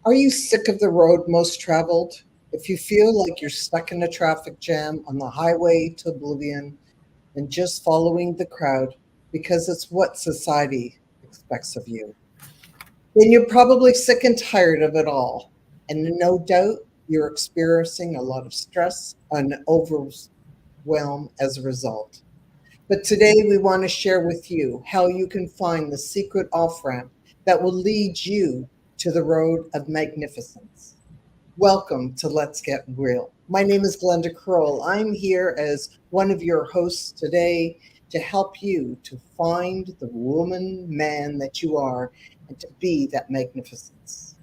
Are you sick of the road most traveled? If you feel like you're stuck in a traffic jam on the highway to oblivion and just following the crowd because it's what society expects of you, then you're probably sick and tired of it all. And no doubt you're experiencing a lot of stress and overwhelm as a result. But today we want to share with you how you can find the secret off ramp that will lead you to the road of magnificence. Welcome to Let's Get Real. My name is Glenda Kroll. I'm here as one of your hosts today to help you to find the woman, man that you are and to be that magnificence.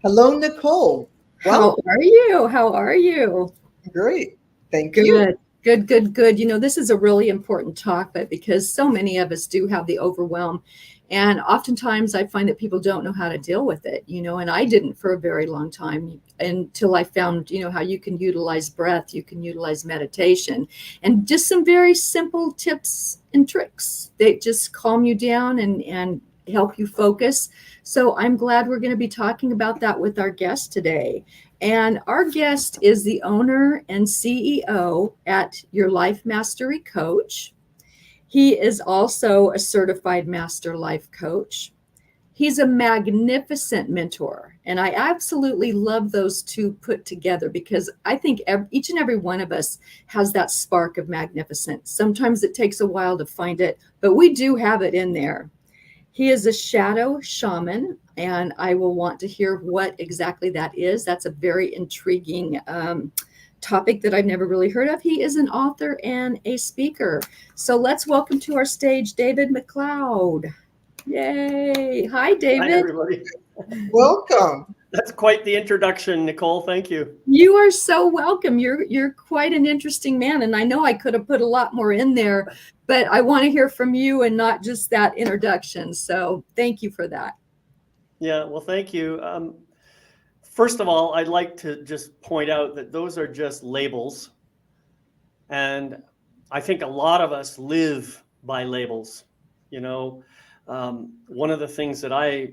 Hello, Nicole. How Welcome. are you? How are you? Great. Thank you. Good, good, good, good. This is a really important topic because so many of us do have the overwhelm. And oftentimes I find that people don't know how to deal with it, and I didn't for a very long time until I found, how you can utilize breath, you can utilize meditation, and just some very simple tips and tricks that just calm you down and help you focus. So I'm glad we're going to be talking about that with our guest today. And our guest is the owner and CEO at Your Life Mastery Coach. He is also a certified master life coach. He's a magnificent mentor. And I absolutely love those two put together because I think each and every one of us has that spark of magnificence. Sometimes it takes a while to find it, but we do have it in there. He is a shadow shaman, and I will want to hear what exactly that is. That's a very intriguing topic that I've never really heard of. He is an author and a speaker. So let's welcome to our stage David McLeod. Yay. Hi, Hi, David. everybody. Welcome. That's quite the introduction, Nicole. Thank you. You are so welcome. You're quite an interesting man, and I know I could have put a lot more in there, but I want to hear from you and not just that introduction. So thank you for that. Yeah, well, thank you. First of all, I'd like to just point out that those are just labels. And I think a lot of us live by labels. One of the things that I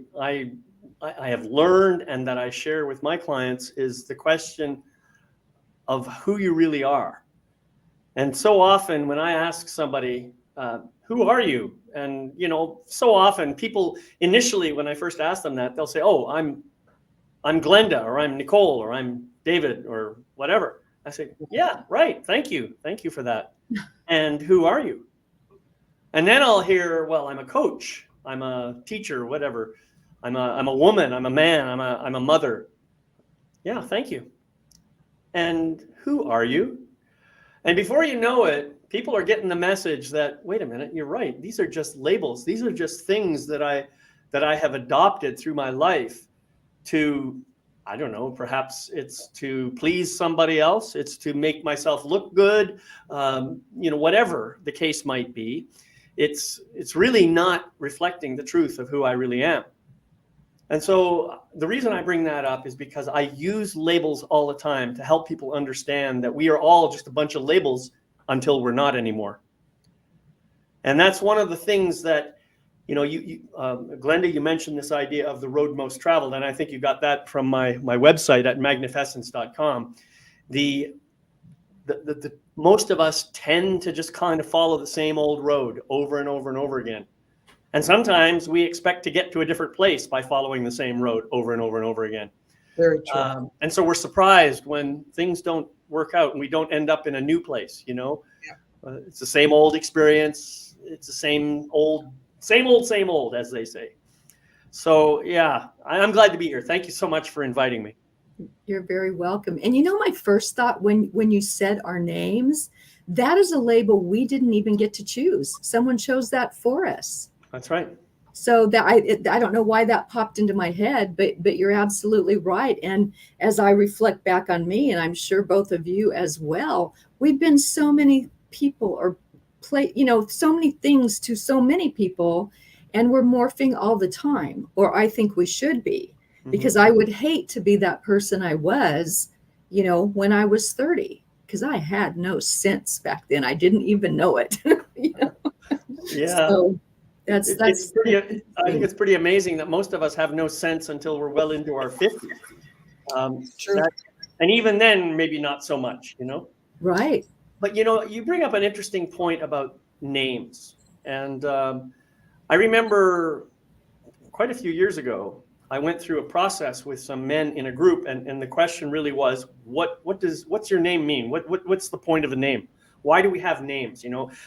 have learned and that I share with my clients is the question of who you really are. And so often when I ask somebody, who are you? And, so often people initially, when I first ask them that, they'll say, oh, I'm Glenda, or I'm Nicole, or I'm David, or whatever. I say, yeah, right. Thank you. Thank you for that. And who are you? And then I'll hear, well, I'm a coach. I'm a teacher, whatever. I'm a woman. I'm a man. I'm a mother. Yeah, thank you. And who are you? And before you know it, people are getting the message that, wait a minute, you're right. These are just labels. These are just things that I have adopted through my life to, I don't know, perhaps it's to please somebody else. It's to make myself look good. Whatever the case might be, it's really not reflecting the truth of who I really am. And so the reason I bring that up is because I use labels all the time to help people understand that we are all just a bunch of labels until we're not anymore. And that's one of the things that, Glenda, you mentioned this idea of the road most traveled, and I think you got that from my website at magnificence.com. The most of us tend to just kind of follow the same old road over and over and over again. And sometimes we expect to get to a different place by following the same road over and over and over again. Very true. And so we're surprised when things don't work out and we don't end up in a new place, Yeah. It's the same old experience. It's the same old, as they say. So, yeah, I'm glad to be here. Thank you so much for inviting me. You're very welcome. And my first thought when you said our names, that is a label we didn't even get to choose. Someone chose that for us. That's right. So that I don't know why that popped into my head, but you're absolutely right. And as I reflect back on me, and I'm sure both of you as well, we've been so many people or so many things to so many people, and we're morphing all the time, or I think we should be, because I would hate to be that person I was, when I was 30, because I had no sense back then. I didn't even know it. Yeah. So, That's I think it's pretty amazing that most of us have no sense until we're well into our 50s. True. And even then, maybe not so much, right. But, you bring up an interesting point about names. And I remember quite a few years ago, I went through a process with some men in a group. And the question really was, what's your name mean? What's the point of a name? Why do we have names?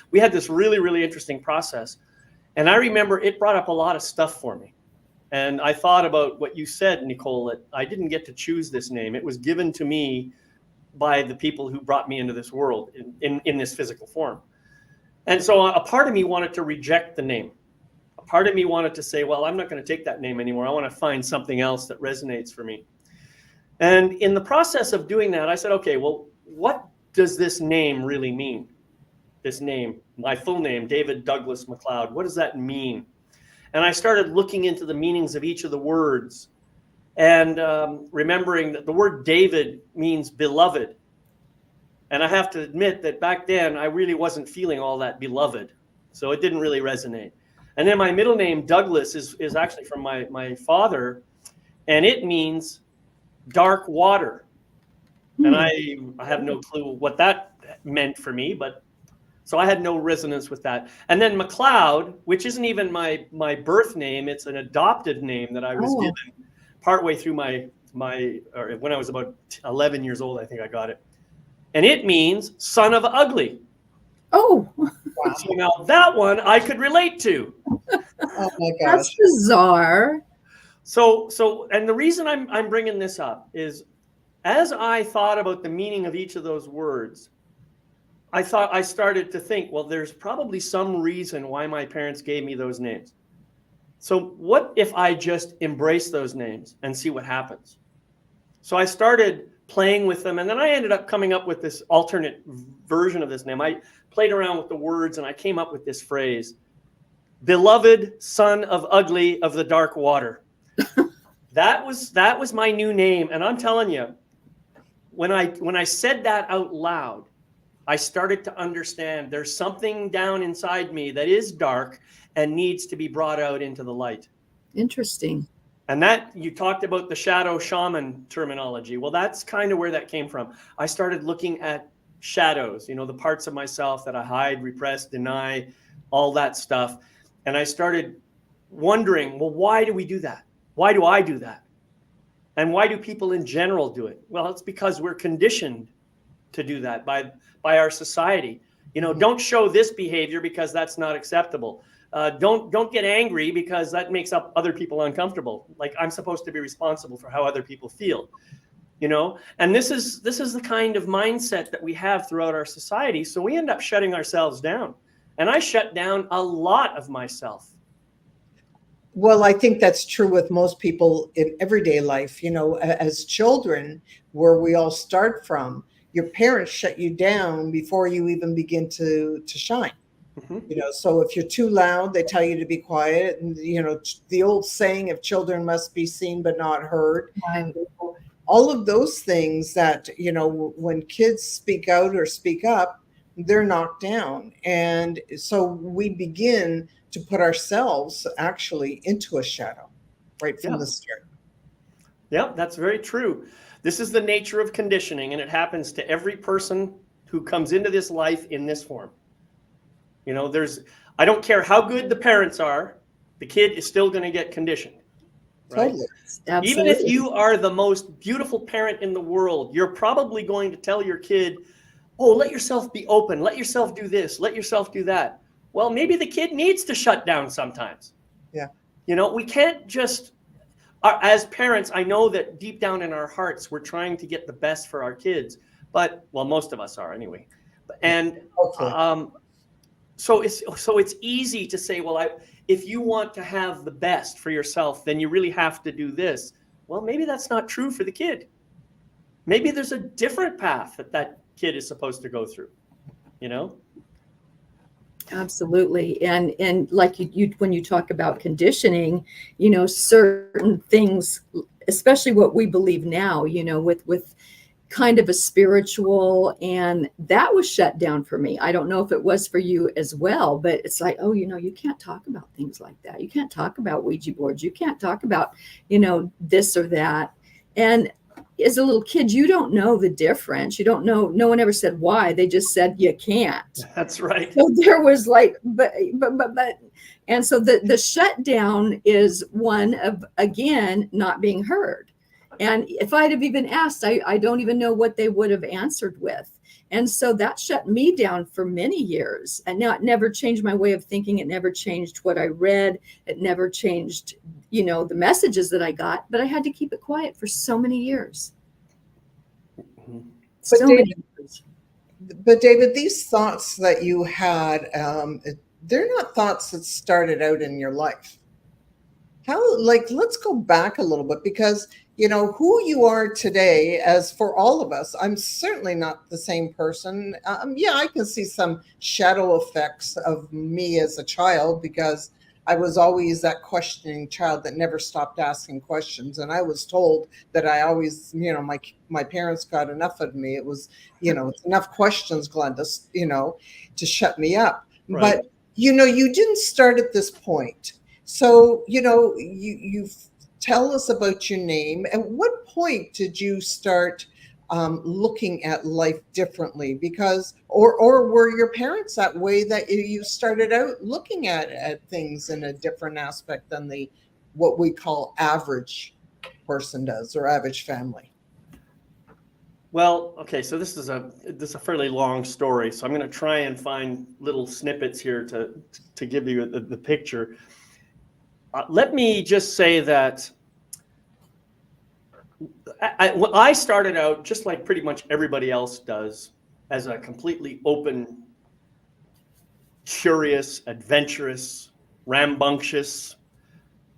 We had this really, really interesting process. And I remember it brought up a lot of stuff for me. And I thought about what you said, Nicole, that I didn't get to choose this name. It was given to me by the people who brought me into this world in this physical form. And so a part of me wanted to reject the name. A part of me wanted to say, well, I'm not going to take that name anymore. I want to find something else that resonates for me. And in the process of doing that, I said, okay, well, what does this name really mean? This name, my full name, David Douglas McLeod, what does that mean? And I started looking into the meanings of each of the words and remembering that the word David means beloved. And I have to admit that back then I really wasn't feeling all that beloved. So it didn't really resonate. And then my middle name, Douglas, is actually from my father, and it means dark water. And I have no clue what that meant for me, but so I had no resonance with that. And then McLeod, which isn't even my birth name, it's an adopted name that I was given partway through or when I was about 11 years old, I think I got it. And it means son of ugly. Oh, Wow. So now that one I could relate to. Oh my gosh. that's bizarre. So, and the reason I'm bringing this up is, as I thought about the meaning of each of those words, I started to think, well, there's probably some reason why my parents gave me those names. So what if I just embrace those names and see what happens? So I started playing with them, and then I ended up coming up with this alternate version of this name. I played around with the words, and I came up with this phrase: beloved son of ugly of the dark water. That was my new name. And I'm telling you, when I said that out loud, I started to understand there's something down inside me that is dark and needs to be brought out into the light. Interesting. And that, you talked about the shadow shaman terminology. Well, that's kind of where that came from. I started looking at shadows, the parts of myself that I hide, repress, deny, all that stuff. And I started wondering, well, why do we do that? Why do I do that? And why do people in general do it? Well, it's because we're conditioned to do that by our society. Don't show this behavior because that's not acceptable. Don't get angry because that makes other people uncomfortable. Like, I'm supposed to be responsible for how other people feel, and this is the kind of mindset that we have throughout our society. So we end up shutting ourselves down, and I shut down a lot of myself. Well, I think that's true with most people in everyday life. As children, where we all start from, your parents shut you down before you even begin to shine. Mm-hmm. So if you're too loud, they tell you to be quiet. And, the old saying of children must be seen but not heard. Right. All of those things that, when kids speak out or speak up, they're knocked down. And so we begin to put ourselves actually into a shadow right from the start. Yeah, that's very true. This is the nature of conditioning, and it happens to every person who comes into this life in this form. I don't care how good the parents are, the kid is still going to get conditioned. Right? Totally. Absolutely. Even if you are the most beautiful parent in the world, you're probably going to tell your kid, oh, let yourself be open, let yourself do this, let yourself do that. Well, maybe the kid needs to shut down sometimes. Yeah. We can't just, as parents, I know that deep down in our hearts, we're trying to get the best for our kids, but, well, most of us are anyway. And so it's easy to say, well, if you want to have the best for yourself, then you really have to do this. Well, maybe that's not true for the kid. Maybe there's a different path that kid is supposed to go through, Absolutely. And like you when you talk about conditioning, certain things, especially what we believe now, with kind of a spiritual, and that was shut down for me. I don't know if it was for you as well, but it's like, oh, you can't talk about things like that. You can't talk about Ouija boards. You can't talk about, this or that. And as a little kid, you don't know the difference. You don't know. No one ever said why. They just said you can't. That's right. So there was like, but. And so the shutdown is one of, again, not being heard. And if I'd have even asked, I don't even know what they would have answered with. And so that shut me down for many years. And now it never changed my way of thinking. It never changed what I read. It never changed, the messages that I got. But I had to keep it quiet for so many years. But David, these thoughts that you had, they're not thoughts that started out in your life. Let's go back a little bit, because who you are today, as for all of us, I'm certainly not the same person. I can see some shadow effects of me as a child, because I was always that questioning child that never stopped asking questions. And I was told that I always, my parents got enough of me. It was, it's enough questions, Glenda, to shut me up. Right. But, you didn't start at this point. So, you tell us about your name. At what point did you start looking at life differently? Because, or were your parents that way, that you started out looking at things in a different aspect than what we call average person does, or average family? Well, okay, so this is a fairly long story, so I'm going to try and find little snippets here to give you the picture. Let me just say that I started out just like pretty much everybody else does, as a completely open, curious, adventurous, rambunctious,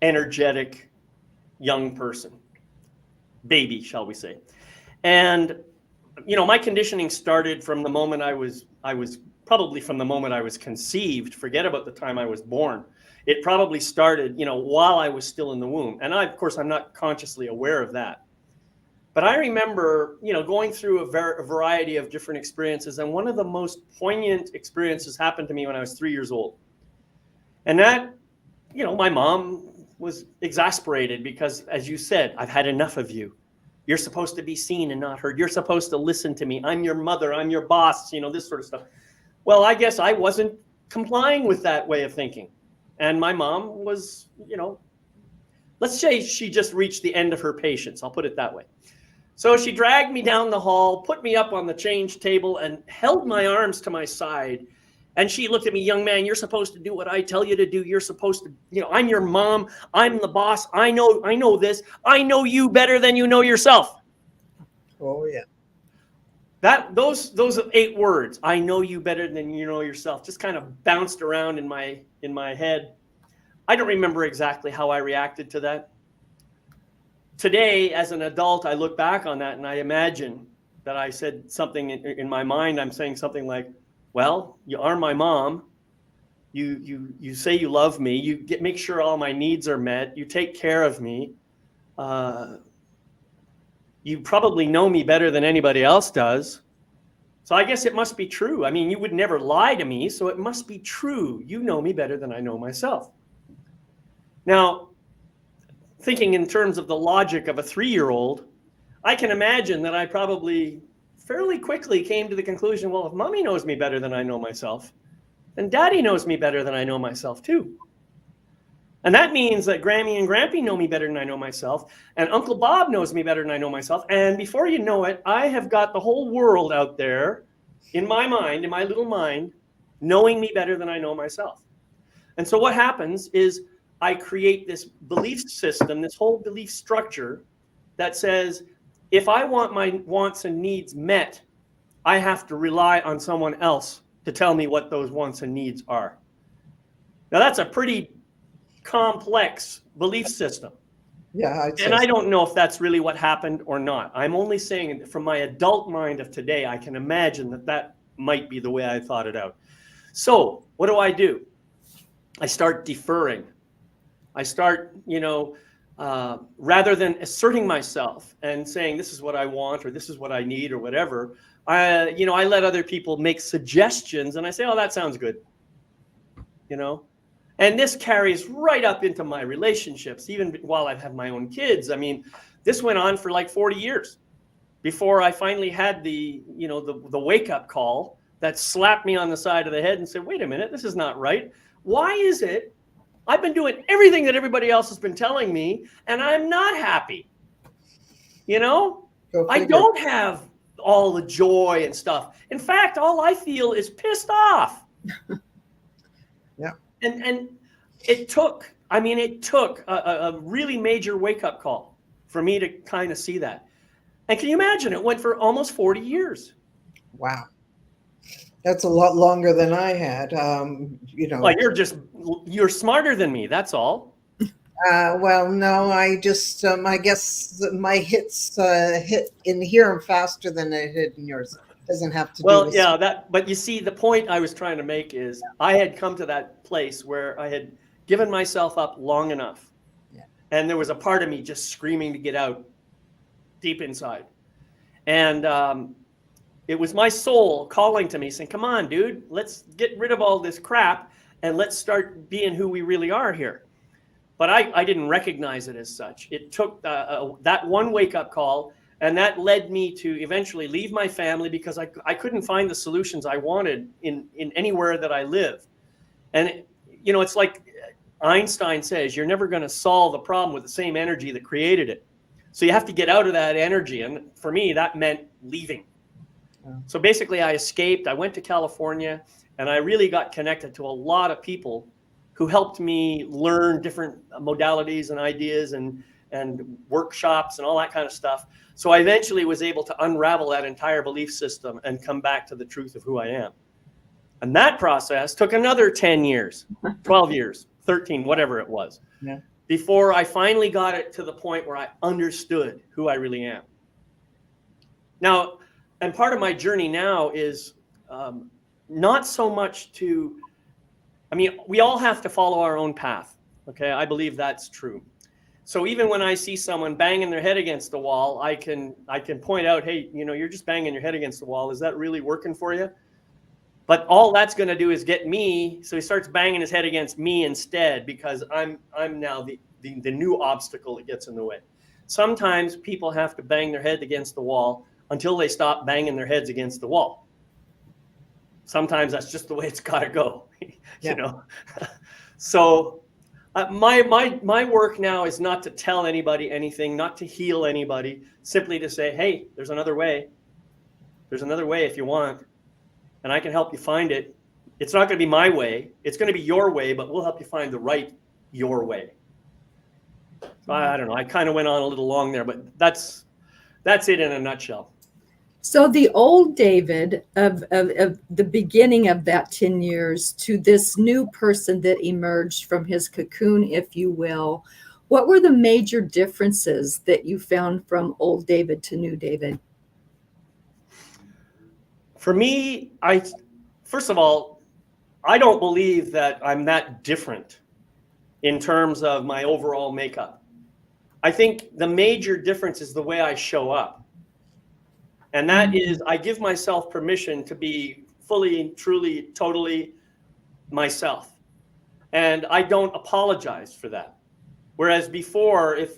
energetic young person, baby, shall we say. And, my conditioning started from the moment I was probably from the moment I was conceived. Forget about the time I was born. It probably started, while I was still in the womb. And of course, I'm not consciously aware of that. But I remember, going through a variety of different experiences. And one of the most poignant experiences happened to me when I was 3 years old. And that, my mom was exasperated because, as you said, I've had enough of you. You're supposed to be seen and not heard. You're supposed to listen to me. I'm your mother. I'm your boss, this sort of stuff. Well, I guess I wasn't complying with that way of thinking. And my mom was, let's say she just reached the end of her patience. I'll put it that way. So she dragged me down the hall, put me up on the change table, and held my arms to my side. And she looked at me, young man, you're supposed to do what I tell you to do. You're supposed to, I'm your mom. I'm the boss. I know this. I know you better than you know yourself. Oh, yeah. Those 8 words, I know you better than you know yourself, just kind of bounced around in my head. I don't remember exactly how I reacted to that. Today, as an adult, I look back on that and I imagine that I said something in my mind. I'm saying something like, well, you are my mom. You say you love me. You make sure all my needs are met. You take care of me. You probably know me better than anybody else does. So I guess it must be true. I mean, you would never lie to me, so it must be true. You know me better than I know myself. Now, thinking in terms of the logic of a 3-year-old, I can imagine that I probably fairly quickly came to the conclusion, well, if mommy knows me better than I know myself, then daddy knows me better than I know myself too. And that means that Grammy and Grampy know me better than I know myself, and Uncle Bob knows me better than I know myself. And before you know it, I have got the whole world out there in my mind, in my little mind, knowing me better than I know myself. And so what happens is I create this belief system, this whole belief structure that says, if I want my wants and needs met, I have to rely on someone else to tell me what those wants and needs are. Now, that's a pretty complex belief system. Yeah. And I don't know if that's really what happened or not. I'm only saying that from my adult mind of today, I can imagine that might be the way I thought it out. So what do? I start deferring. I start, rather than asserting myself and saying, this is what I want, or this is what I need, or whatever, I let other people make suggestions, and I say, oh, that sounds good. And this carries right up into my relationships, even while I've had my own kids. I mean, this went on for like 40 years before I finally had the wake up call that slapped me on the side of the head and said, wait a minute, this is not right. Why is it I've been doing everything that everybody else has been telling me, and I'm not happy? I don't have all the joy and stuff. In fact, all I feel is pissed off. Yeah. And it took a really major wake-up call for me to kind of see that. And can you imagine, it went for almost 40 years. Wow. That's a lot longer than I had. Well, you're smarter than me, that's all. Well, no, I just, I guess my hits hit in here faster than it hit in yours. Doesn't have to do with but you see, the point I was trying to make is I had come to that place where I had given myself up long enough. Yeah. And there was a part of me just screaming to get out deep inside. And it was my soul calling to me saying, come on, dude, let's get rid of all this crap and let's start being who we really are here. But I didn't recognize it as such. It took that one wake-up call, and that led me to eventually leave my family because I couldn't find the solutions I wanted in anywhere that I live. And, it's like Einstein says, you're never going to solve the problem with the same energy that created it. So you have to get out of that energy. And for me, that meant leaving. Yeah. So basically, I escaped. I went to California, and I really got connected to a lot of people who helped me learn different modalities and ideas and workshops and all that kind of stuff. So I eventually was able to unravel that entire belief system and come back to the truth of who I am. And that process took another 10 years, 12 years, 13, whatever it was, before I finally got it to the point where I understood who I really am. Now, and part of my journey now is not so much we all have to follow our own path. Okay. I believe that's true. So even when I see someone banging their head against the wall, I can point out, hey, you're just banging your head against the wall. Is that really working for you? But all that's going to do is get me. So he starts banging his head against me instead, because I'm now the new obstacle that gets in the way. Sometimes people have to bang their head against the wall until they stop banging their heads against the wall. Sometimes that's just the way it's got to go, So my work now is not to tell anybody anything, not to heal anybody, simply to say, hey, there's another way. There's another way if you want, and I can help you find it. It's not going to be my way. It's going to be your way, but we'll help you find the right your way. So I don't know. I kind of went on a little long there, but that's it in a nutshell. So the old David of the beginning of that 10 years to this new person that emerged from his cocoon, if you will, what were the major differences that you found from old David to new David? For me, first of all, I don't believe that I'm that different in terms of my overall makeup. I think the major difference is the way I show up. And that is, I give myself permission to be fully, truly, totally myself. And I don't apologize for that. Whereas before, if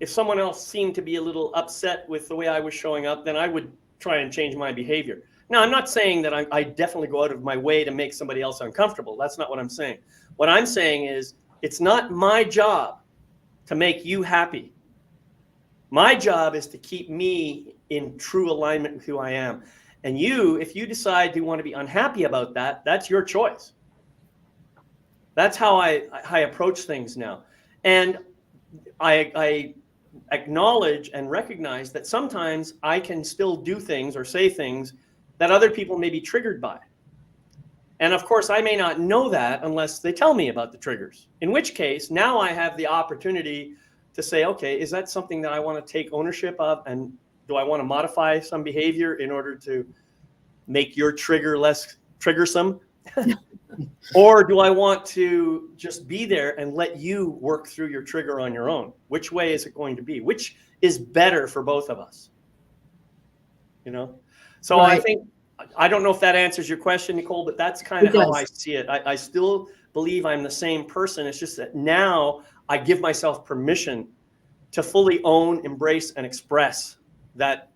someone else seemed to be a little upset with the way I was showing up, then I would try and change my behavior. Now, I'm not saying that I definitely go out of my way to make somebody else uncomfortable. That's not what I'm saying. What I'm saying is, it's not my job to make you happy. My job is to keep me in true alignment with who I am. And if you decide you want to be unhappy about that, that's your choice. That's how I approach things now. And I acknowledge and recognize that sometimes I can still do things or say things that other people may be triggered by. And of course, I may not know that unless they tell me about the triggers, in which case now I have the opportunity to say, okay, is that something that I want to take ownership of? And do I want to modify some behavior in order to make your trigger less triggersome? Or do I want to just be there and let you work through your trigger on your own? Which way is it going to be? Which is better for both of us? You know? So Right. I think, I don't know if that answers your question, Nicole, but that's kind of how I see it. I still believe I'm the same person. It's just that now I give myself permission to fully own, embrace, and express that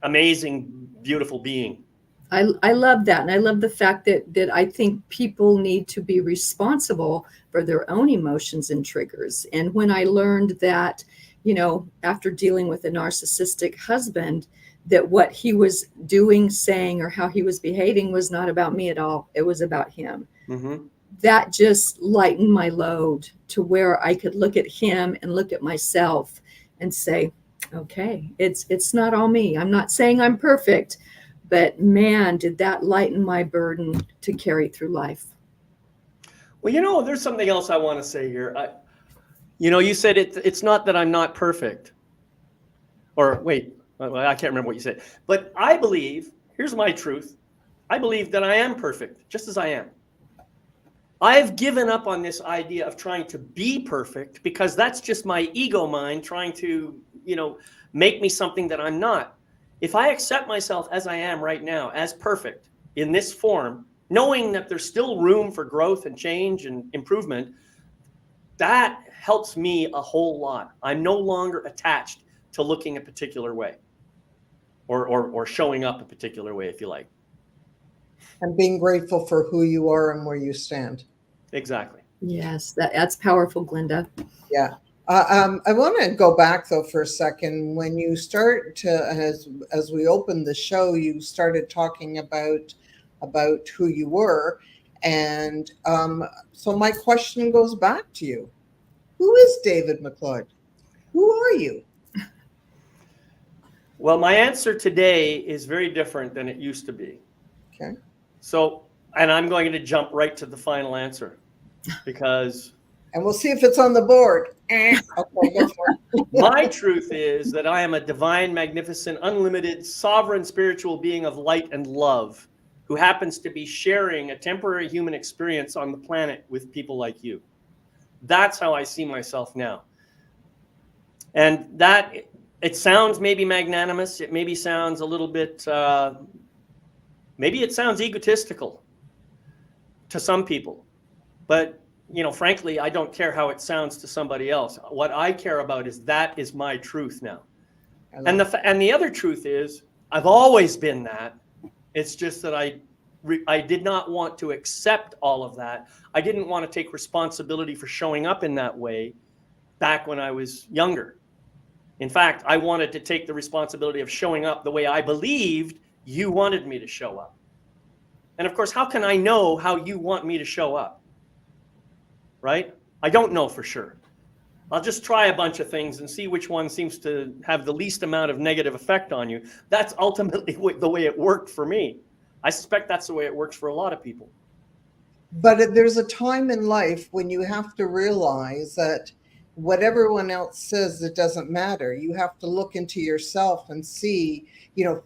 amazing, beautiful being. I love that. And I love the fact that I think people need to be responsible for their own emotions and triggers. And when I learned that, you know, after dealing with a narcissistic husband, that what he was doing, saying, or how he was behaving was not about me at all. It was about him. Mm-hmm. That just lightened my load to where I could look at him and look at myself and say, okay, it's not all me. I'm not saying I'm perfect, but man, did that lighten my burden to carry through life. Well, you know, there's something else I want to say here. You said it's not that I'm not perfect. Or wait, I can't remember what you said. But I believe, here's my truth. I believe that I am perfect, just as I am. I've given up on this idea of trying to be perfect because that's just my ego mind trying to, make me something that I'm not. If I accept myself as I am right now, as perfect in this form, knowing that there's still room for growth and change and improvement, that helps me a whole lot. I'm no longer attached to looking a particular way or showing up a particular way, if you like. And being grateful for who you are and where you stand. Exactly. Yes, that's powerful, Glenda. Yeah. I want to go back though for a second. When you start to, as we opened the show, you started talking about who you were, and so my question goes back to you: who is David McLeod? Who are you? Well, my answer today is very different than it used to be. Okay. So, and I'm going to jump right to the final answer because. And we'll see if it's on the board. Okay, go for it. My truth is that I am a divine, magnificent, unlimited, sovereign spiritual being of light and love who happens to be sharing a temporary human experience on the planet with people like you. That's how I see myself now. And that, it sounds maybe magnanimous. It maybe sounds a little bit, maybe it sounds egotistical to some people. But frankly, I don't care how it sounds to somebody else. What I care about is that is my truth now. And the other truth is I've always been that. It's just that I did not want to accept all of that. I didn't want to take responsibility for showing up in that way back when I was younger. In fact, I wanted to take the responsibility of showing up the way I believed you wanted me to show up. And of course, how can I know how you want me to show up? Right? I don't know for sure. I'll just try a bunch of things and see which one seems to have the least amount of negative effect on you. That's ultimately the way it worked for me. I suspect that's the way it works for a lot of people. But there's a time in life when you have to realize that what everyone else says, it doesn't matter. You have to look into yourself and see,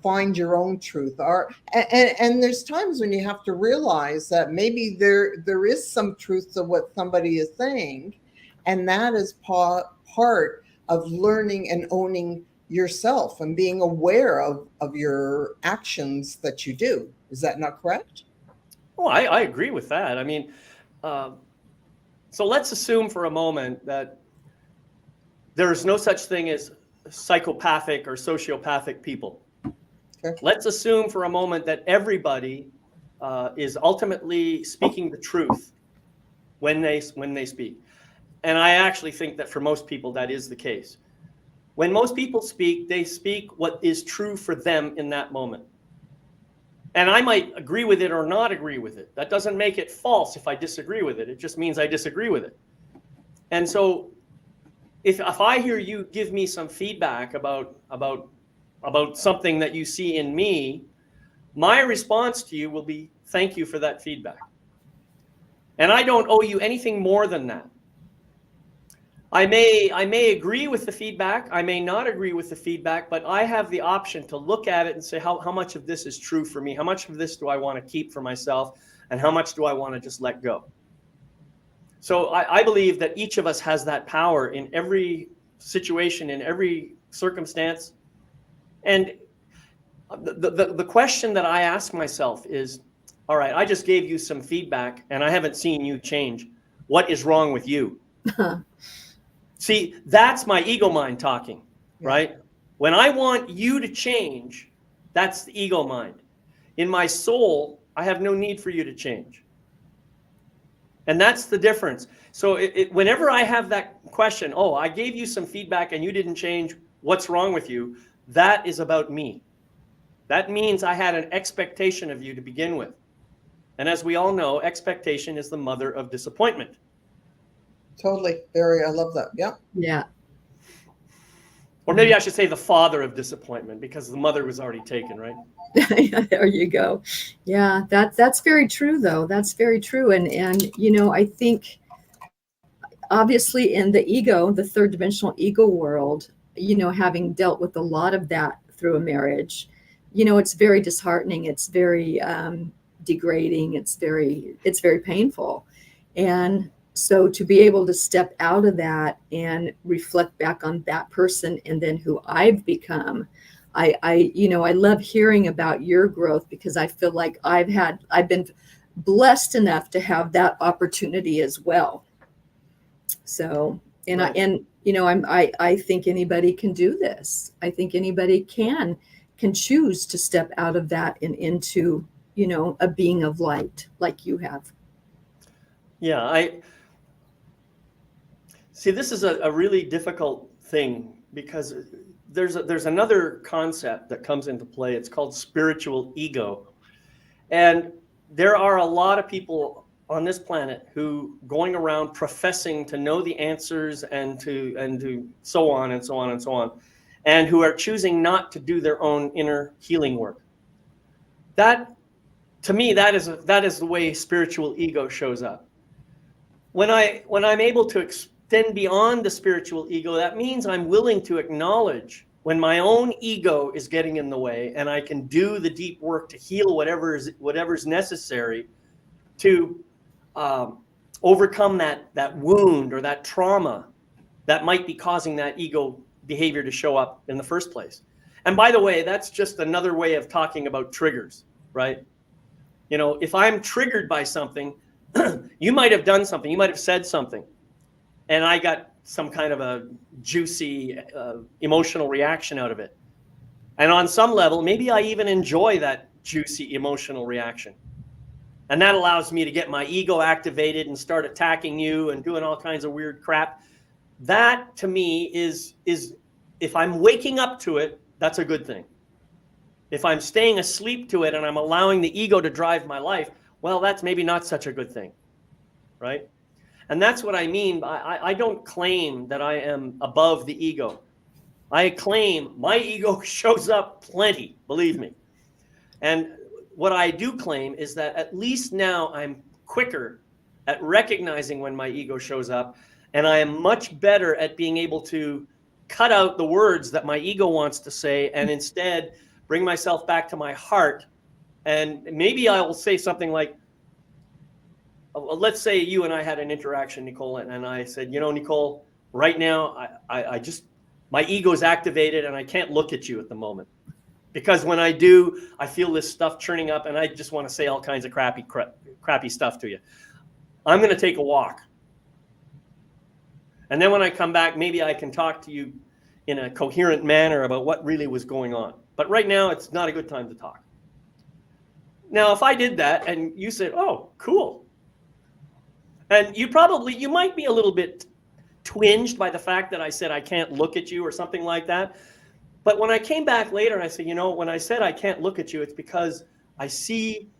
find your own truth. And there's times when you have to realize that maybe there is some truth to what somebody is saying, and that is part of learning and owning yourself and being aware of your actions that you do. Is that not correct? Oh, I agree with that. I mean, so let's assume for a moment that there's no such thing as psychopathic or sociopathic people. Okay. Let's assume for a moment that everybody is ultimately speaking the truth when they speak. And I actually think that for most people that is the case. When most people speak, they speak what is true for them in that moment. And I might agree with it or not agree with it. That doesn't make it false if I disagree with it. It just means I disagree with it. And so if I hear you give me some feedback about something that you see in me, my response to you will be, thank you for that feedback. And I don't owe you anything more than that. I may agree with the feedback. I may not agree with the feedback, but I have the option to look at it and say, how much of this is true for me? How much of this do I want to keep for myself? and how much do I want to just let go? So I believe that each of us has that power in every situation, in every circumstance. And the question that I ask myself is, all right, I just gave you some feedback and I haven't seen you change. What is wrong with you? See, that's my ego mind talking, right? When I want you to change, that's the ego mind. In my soul, I have no need for you to change. And that's the difference. So whenever I have that question, oh, I gave you some feedback and you didn't change, what's wrong with you? That is about me. That means I had an expectation of you to begin with. And as we all know, expectation is the mother of disappointment. Totally. I love that. Yeah. Yeah. Or maybe I should say the father of disappointment, because the mother was already taken, right? There you go. Yeah, that's very true, though. That's very true. And I think obviously in the ego, the third dimensional ego world, having dealt with a lot of that through a marriage, it's very disheartening. It's very degrading. It's very painful. And so to be able to step out of that and reflect back on that person and then who I've become, I love hearing about your growth, because I feel like I've been blessed enough to have that opportunity as well. So, I think anybody can do this. I think anybody can choose to step out of that and into, a being of light like you have. Yeah, I see. This is a really difficult thing, because there's another concept that comes into play. It's called spiritual ego. And there are a lot of people on this planet who going around professing to know the answers and to so on and so on and so on, and who are choosing not to do their own inner healing work. That, to me, that is the way spiritual ego shows up. When I'm able to extend beyond the spiritual ego, that means I'm willing to acknowledge when my own ego is getting in the way, and I can do the deep work to heal whatever's necessary to overcome that wound or that trauma that might be causing that ego behavior to show up in the first place. And by the way, that's just another way of talking about triggers, right? If I'm triggered by something, you might have done something, you might have said something, and I got some kind of a juicy emotional reaction out of it. And on some level, maybe I even enjoy that juicy emotional reaction. And that allows me to get my ego activated and start attacking you and doing all kinds of weird crap. That, to me, is if I'm waking up to it, that's a good thing. If I'm staying asleep to it and I'm allowing the ego to drive my life, well, that's maybe not such a good thing, right? And that's what I mean. I don't claim that I am above the ego. I claim my ego shows up plenty, believe me. And what I do claim is that at least now I'm quicker at recognizing when my ego shows up, and I am much better at being able to cut out the words that my ego wants to say and instead bring myself back to my heart. And maybe I will say something like, let's say you and I had an interaction, Nicole, and I said, Nicole, right now, I just, my ego is activated and I can't look at you at the moment. Because when I do, I feel this stuff churning up and I just want to say all kinds of crappy stuff to you. I'm going to take a walk. And then when I come back, maybe I can talk to you in a coherent manner about what really was going on. But right now, it's not a good time to talk. Now, if I did that and you said, oh, cool. And you might be a little bit twinged by the fact that I said I can't look at you or something like that. But when I came back later and I said, when I said I can't look at you, it's because I see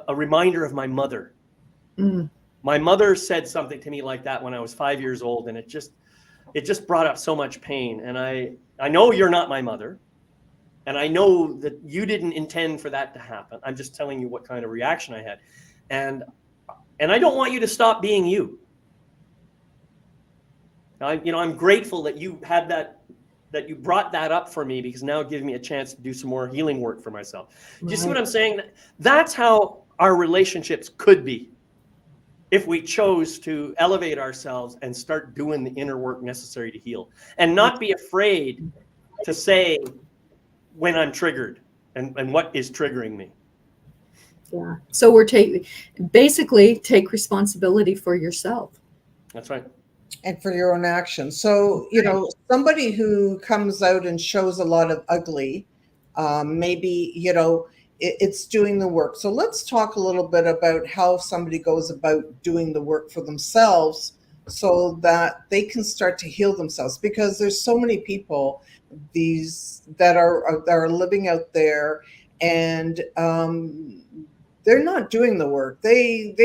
a reminder of my mother. Mm. My mother said something to me like that when I was 5 years old, and it just brought up so much pain. And I know you're not my mother, and I know that you didn't intend for that to happen. I'm just telling you what kind of reaction I had. And I don't want you to stop being you. I'm grateful that you had that you brought that up for me, because now it gives me a chance to do some more healing work for myself. Do you see what I'm saying? That's how our relationships could be if we chose to elevate ourselves and start doing the inner work necessary to heal, and not be afraid to say when I'm triggered and what is triggering me. Yeah. So we're basically take responsibility for yourself. That's right. And for your own actions. So, you know, somebody who comes out and shows a lot of ugly, maybe, you know, it's doing the work. So let's talk a little bit about how somebody goes about doing the work for themselves so that they can start to heal themselves, because there's so many people that are living out there, and they're not doing the work. They've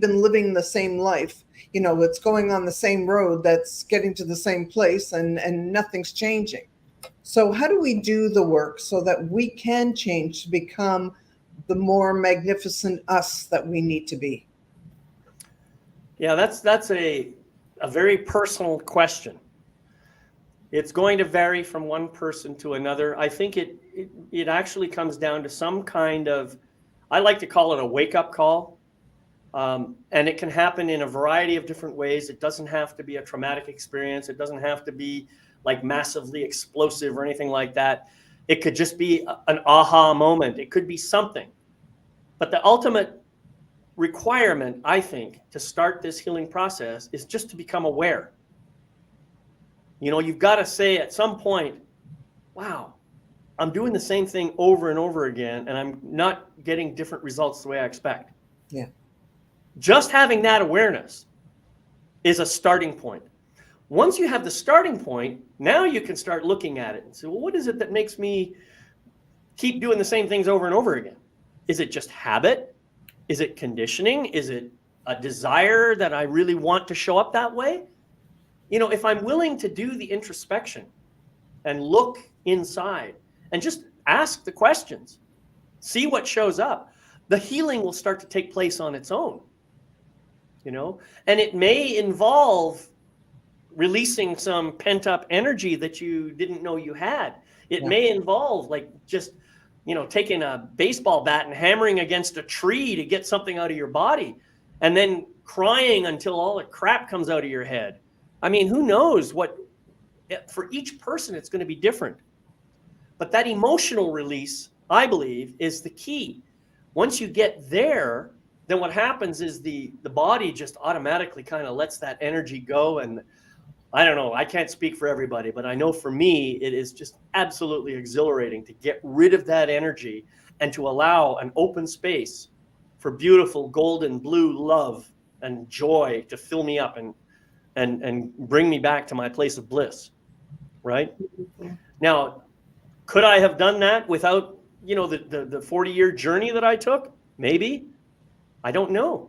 been living the same life. You know, it's going on the same road that's getting to the same place, and nothing's changing. So how do we do the work so that we can change to become the more magnificent us that we need to be? Yeah, that's a very personal question. It's going to vary from one person to another. I think it actually comes down to some kind of, I like to call it a wake-up call. And it can happen in a variety of different ways. It doesn't have to be a traumatic experience. It doesn't have to be like massively explosive or anything like that. It could just be an aha moment. It could be something. But the ultimate requirement, I think, to start this healing process is just to become aware. You know, you've got to say at some point, wow, I'm doing the same thing over and over again, and I'm not getting different results the way I expect. Yeah. Just having that awareness is a starting point. Once you have the starting point, now you can start looking at it and say, well, what is it that makes me keep doing the same things over and over again? Is it just habit? Is it conditioning? Is it a desire that I really want to show up that way? You know, if I'm willing to do the introspection and look inside and just ask the questions, see what shows up, the healing will start to take place on its own. You know, and it may involve releasing some pent-up energy that you didn't know you had. It may involve like just, you know, taking a baseball bat and hammering against a tree to get something out of your body, and then crying until all the crap comes out of your head. I mean, who knows what, for each person, it's going to be different. But that emotional release, I believe, is the key. Once you get there, then what happens is the body just automatically kind of lets that energy go. And I don't know, I can't speak for everybody, but I know for me, it is just absolutely exhilarating to get rid of that energy and to allow an open space for beautiful golden blue love and joy to fill me up and bring me back to my place of bliss, right? Now, could I have done that without, you know, the 40-year journey that I took? Maybe. I don't know.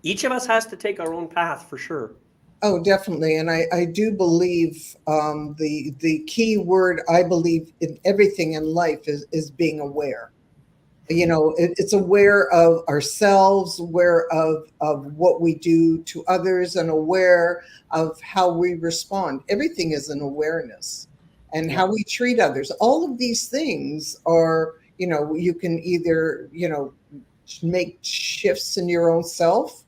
Each of us has to take our own path for sure. Oh, definitely. And I do believe the key word, I believe, in everything in life is being aware. You know, it's aware of ourselves, aware of what we do to others, and aware of how we respond. Everything is an awareness, and how we treat others. All of these things are, you know, you can either, you know, make shifts in your own self,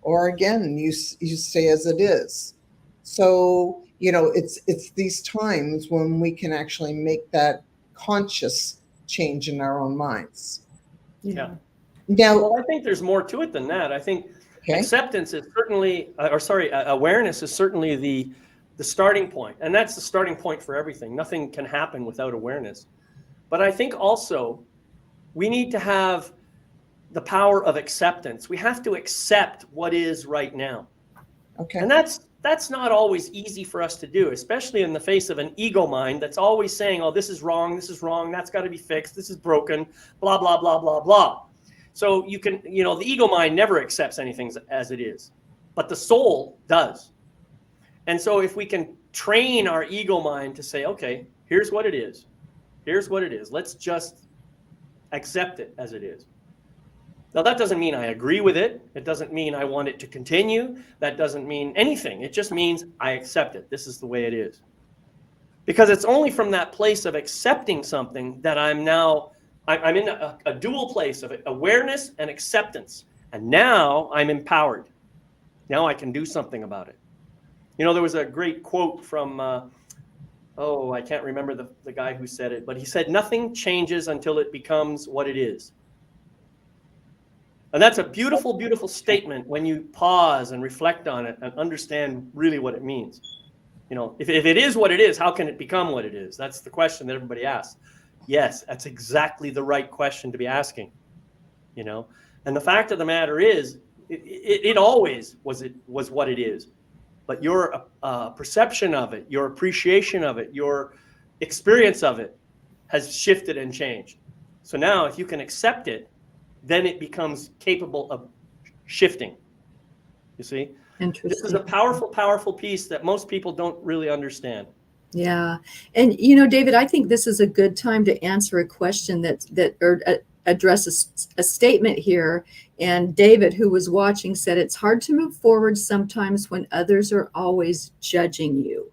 or again, you stay as it is. So, you know, it's these times when we can actually make that conscious change in our own minds. Yeah. Now, well, I think there's more to it than that. I think acceptance is certainly, awareness is certainly the starting point, and that's the starting point for everything. Nothing can happen without awareness. But I think also we need to have the power of acceptance. We have to accept what is right now. Okay. And that's not always easy for us to do, especially in the face of an ego mind that's always saying, oh, this is wrong, that's got to be fixed, this is broken, blah, blah, blah, blah, blah. So you can, you know, the ego mind never accepts anything as it is, but the soul does. And so if we can train our ego mind to say, okay, here's what it is. Here's what it is. Let's just accept it as it is. Now, that doesn't mean I agree with it. It doesn't mean I want it to continue. That doesn't mean anything. It just means I accept it. This is the way it is. Because it's only from that place of accepting something that I'm now I'm in a dual place of awareness and acceptance. And now I'm empowered. Now I can do something about it. You know, there was a great quote from, I can't remember the guy who said it, but he said, nothing changes until it becomes what it is. And that's a beautiful, beautiful statement when you pause and reflect on it and understand really what it means. You know, if it is what it is, how can it become what it is? That's the question that everybody asks. Yes, that's exactly the right question to be asking, you know. And the fact of the matter is, it always was what it is. But your perception of it, your appreciation of it, your experience of it has shifted and changed. So now if you can accept it, then it becomes capable of shifting. You see? This is a powerful, powerful piece that most people don't really understand. Yeah. And, you know, David, I think this is a good time to answer a question or address a statement here. And David, who was watching, said, it's hard to move forward sometimes when others are always judging you.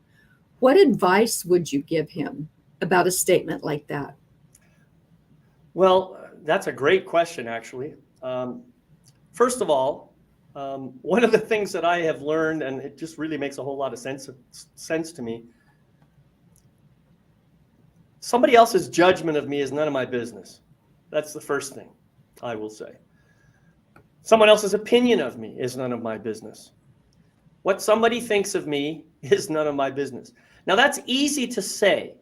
What advice would you give him about a statement like that? Well, that's a great question, actually. First of all, one of the things that I have learned, and it just really makes a whole lot of sense to me, somebody else's judgment of me is none of my business. That's the first thing I will say. Someone else's opinion of me is none of my business. What somebody thinks of me is none of my business. Now, that's easy to say,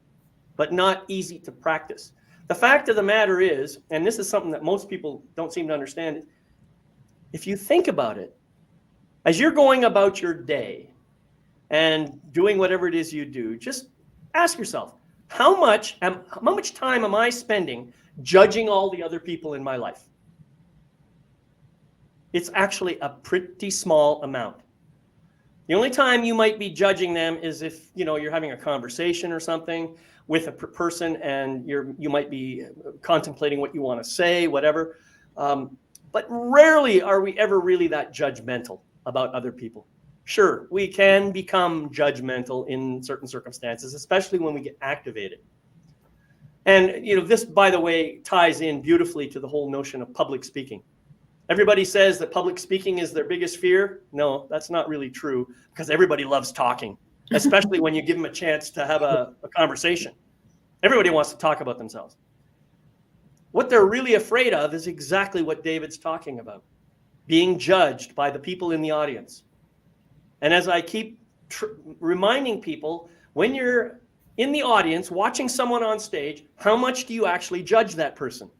but not easy to practice. The fact of the matter is, and this is something that most people don't seem to understand, if you think about it, as you're going about your day and doing whatever it is you do, just ask yourself, how much time am I spending judging all the other people in my life? It's actually a pretty small amount. The only time you might be judging them is if, you know, you're having a conversation or something with a person and you might be contemplating what you want to say, whatever. But rarely are we ever really that judgmental about other people. Sure, we can become judgmental in certain circumstances, especially when we get activated. And, you know, this, by the way, ties in beautifully to the whole notion of public speaking. Everybody says that public speaking is their biggest fear. No, that's not really true, because everybody loves talking, especially when you give them a chance to have a conversation. Everybody wants to talk about themselves. What they're really afraid of is exactly what David's talking about, being judged by the people in the audience. And as I keep reminding people, when you're in the audience watching someone on stage, how much do you actually judge that person?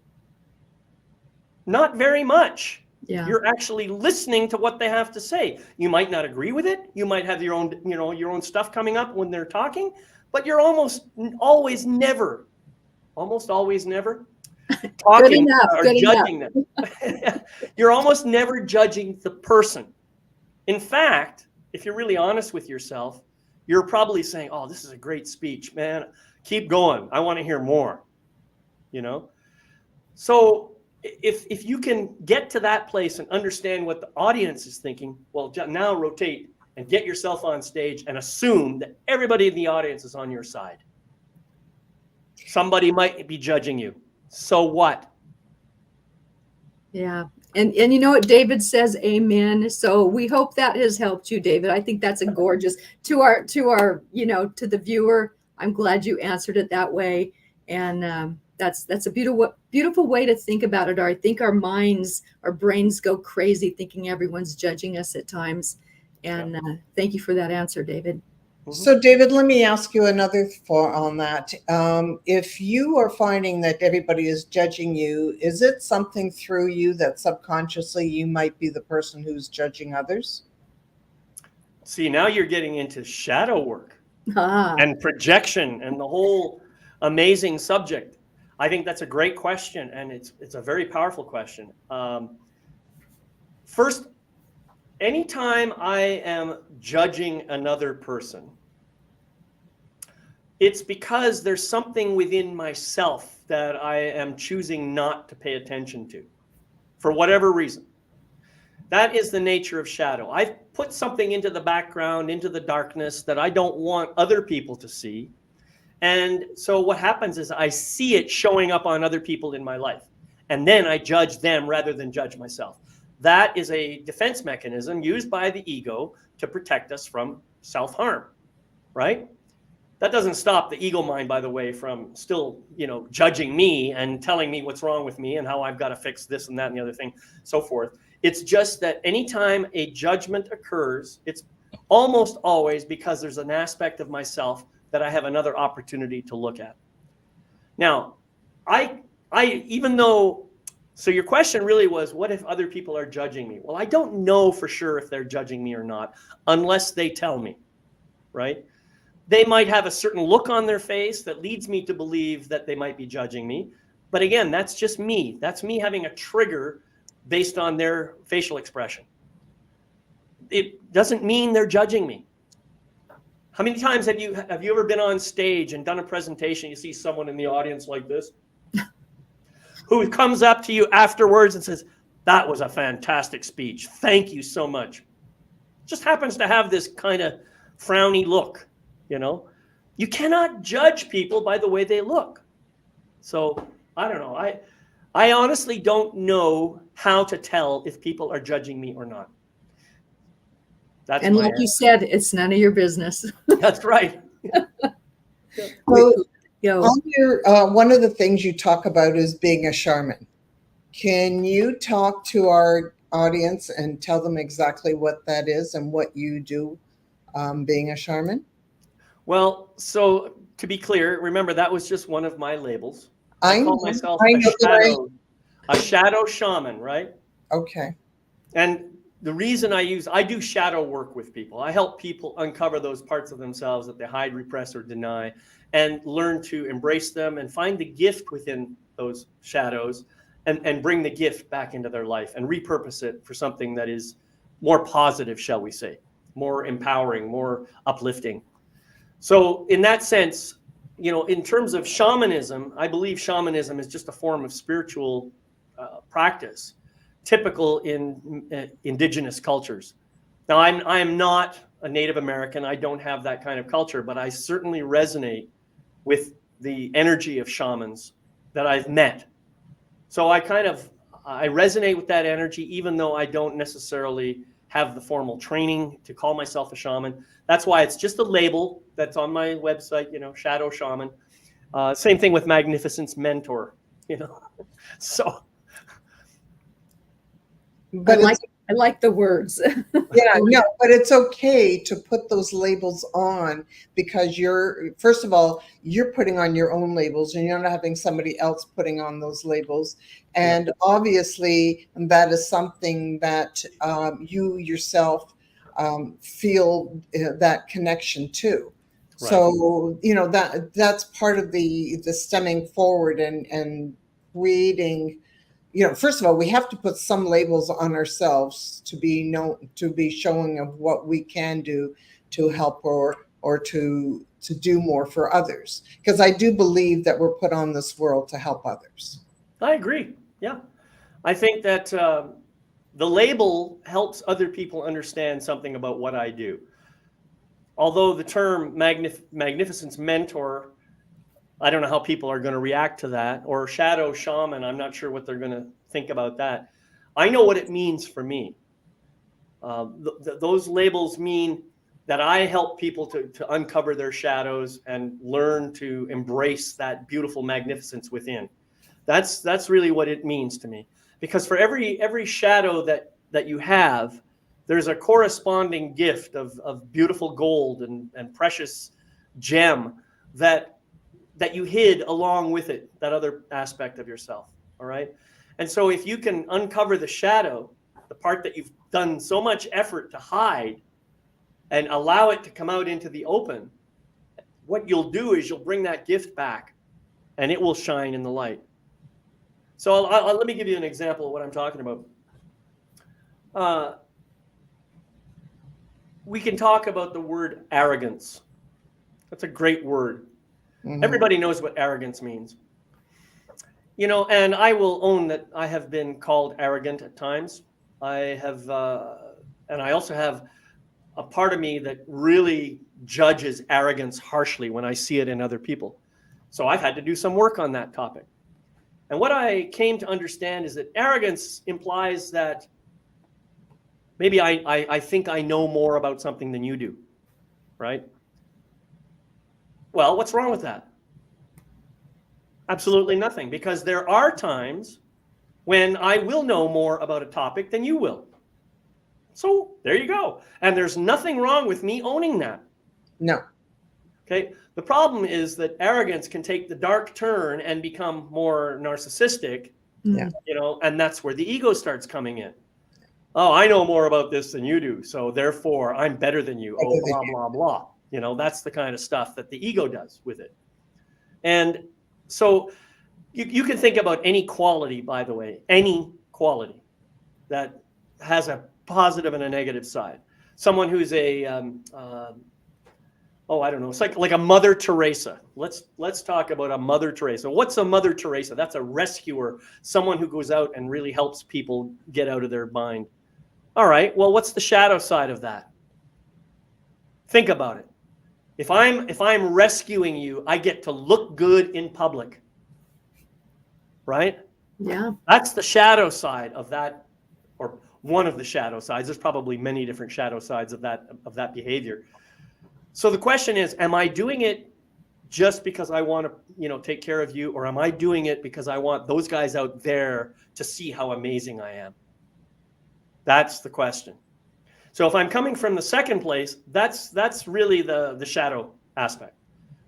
Not very much. Yeah. You're actually listening to what they have to say. You might not agree with it. You might have your own, you know, your own stuff coming up when they're talking, but you're almost always never talking or judging them. You're almost never judging the person. In fact, if you're really honest with yourself, you're probably saying, oh, this is a great speech, man. Keep going. I want to hear more, you know? So if you can get to that place and understand what the audience is thinking, well, now rotate and get yourself on stage and assume that everybody in the audience is on your side. Somebody might be judging you. So what? Yeah. And you know what David says, amen. So we hope that has helped you, David. I think that's a gorgeous to our, you know, to the viewer. I'm glad you answered it that way. And that's a beautiful way to think about it. Or I think our brains go crazy thinking everyone's judging us at times. And thank you for that answer, David. So, David, let me ask you another thought on that. If you are finding that everybody is judging you, is it something through you that subconsciously you might be the person who's judging others? See, now you're getting into shadow work and projection and the whole amazing subject. I think that's a great question, and it's a very powerful question. First, anytime I am judging another person, it's because there's something within myself that I am choosing not to pay attention to for whatever reason. That is the nature of shadow. I've put something into the background, into the darkness that I don't want other people to see. And so what happens is I see it showing up on other people in my life. And then I judge them rather than judge myself. That is a defense mechanism used by the ego to protect us from self-harm, right? That doesn't stop the ego mind, by the way, from still, judging me and telling me what's wrong with me and how I've got to fix this and that and the other thing, so forth. It's just that anytime a judgment occurs, it's almost always because there's an aspect of myself that I have another opportunity to look at. Now, so your question really was, what if other people are judging me? Well, I don't know for sure if they're judging me or not, unless they tell me, right? They might have a certain look on their face that leads me to believe that they might be judging me. But again, that's just me. That's me having a trigger based on their facial expression. It doesn't mean they're judging me. How many times have you ever been on stage and done a presentation? You see someone in the audience like this, who comes up to you afterwards and says, "That was a fantastic speech. Thank you so much." Just happens to have this kind of frowny look, You cannot judge people by the way they look. So I don't know. I honestly don't know how to tell if people are judging me or not. That's and like you said, it's none of your business. That's right. So, one of the things you talk about is being a shaman. Can you talk to our audience and tell them exactly what that is and what you do being a shaman? Well, so to be clear, remember that was just one of my labels. I call know, myself I know a shadow shaman, right? Okay. And the reason I do shadow work with people. I help people uncover those parts of themselves that they hide, repress, or deny, and learn to embrace them and find the gift within those shadows and bring the gift back into their life and repurpose it for something that is more positive, shall we say, more empowering, more uplifting. So in that sense, in terms of shamanism, I believe shamanism is just a form of spiritual practice, typical in indigenous cultures. Now, I am not a Native American. I don't have that kind of culture, but I certainly resonate with the energy of shamans that I've met. So I resonate with that energy, even though I don't necessarily have the formal training to call myself a shaman. That's why it's just a label that's on my website, shadow shaman. Same thing with magnificence mentor, So, but I like the words. Yeah, no, but it's okay to put those labels on because first of all, you're putting on your own labels and you're not having somebody else putting on those labels. And obviously, that is something that you yourself feel that connection to. Right. So, that's part of the stemming forward and creating. First of all, we have to put some labels on ourselves to be known, to be showing of what we can do to help or to do more for others. Because I do believe that we're put on this world to help others. I agree. Yeah. I think that the label helps other people understand something about what I do. Although the term magnificence mentor, I don't know how people are going to react to that, or shadow shaman. I'm not sure what they're going to think about that. I know what it means for me. Those labels mean that I help people to uncover their shadows and learn to embrace that beautiful magnificence within. That's really what it means to me. Because for every shadow that you have, there's a corresponding gift of beautiful gold and precious gem that you hid along with it, that other aspect of yourself. All right. And so if you can uncover the shadow, the part that you've done so much effort to hide, and allow it to come out into the open, what you'll do is you'll bring that gift back and it will shine in the light. So let me give you an example of what I'm talking about. We can talk about the word arrogance. That's a great word. Mm-hmm. Everybody knows what arrogance means. And I will own that I have been called arrogant at times. I have, and I also have a part of me that really judges arrogance harshly when I see it in other people. So I've had to do some work on that topic. And what I came to understand is that arrogance implies that maybe I think I know more about something than you do, right? Well, what's wrong with that? Absolutely nothing, because there are times when I will know more about a topic than you will. So there you go. And there's nothing wrong with me owning that. No. Okay. The problem is that arrogance can take the dark turn and become more narcissistic, Yeah. you know, and that's where the ego starts coming in. Oh, I know more about this than you do, so therefore I'm better than you. Oh, blah, blah, blah. You know, that's the kind of stuff that the ego does with it. And so you can think about any quality, by the way, any quality that has a positive and a negative side. Someone who's a, I don't know, it's like a Mother Teresa. Let's talk about a Mother Teresa. What's a Mother Teresa? That's a rescuer, someone who goes out and really helps people get out of their mind. All right, well, what's the shadow side of that? Think about it. If I'm rescuing you, I get to look good in public, right? Yeah. That's the shadow side of that, or one of the shadow sides. There's probably many different shadow sides of that behavior. So the question is, am I doing it just because I want to, you know, take care of you, or am I doing it because I want those guys out there to see how amazing I am? That's the question. So if I'm coming from the second place, that's really the shadow aspect.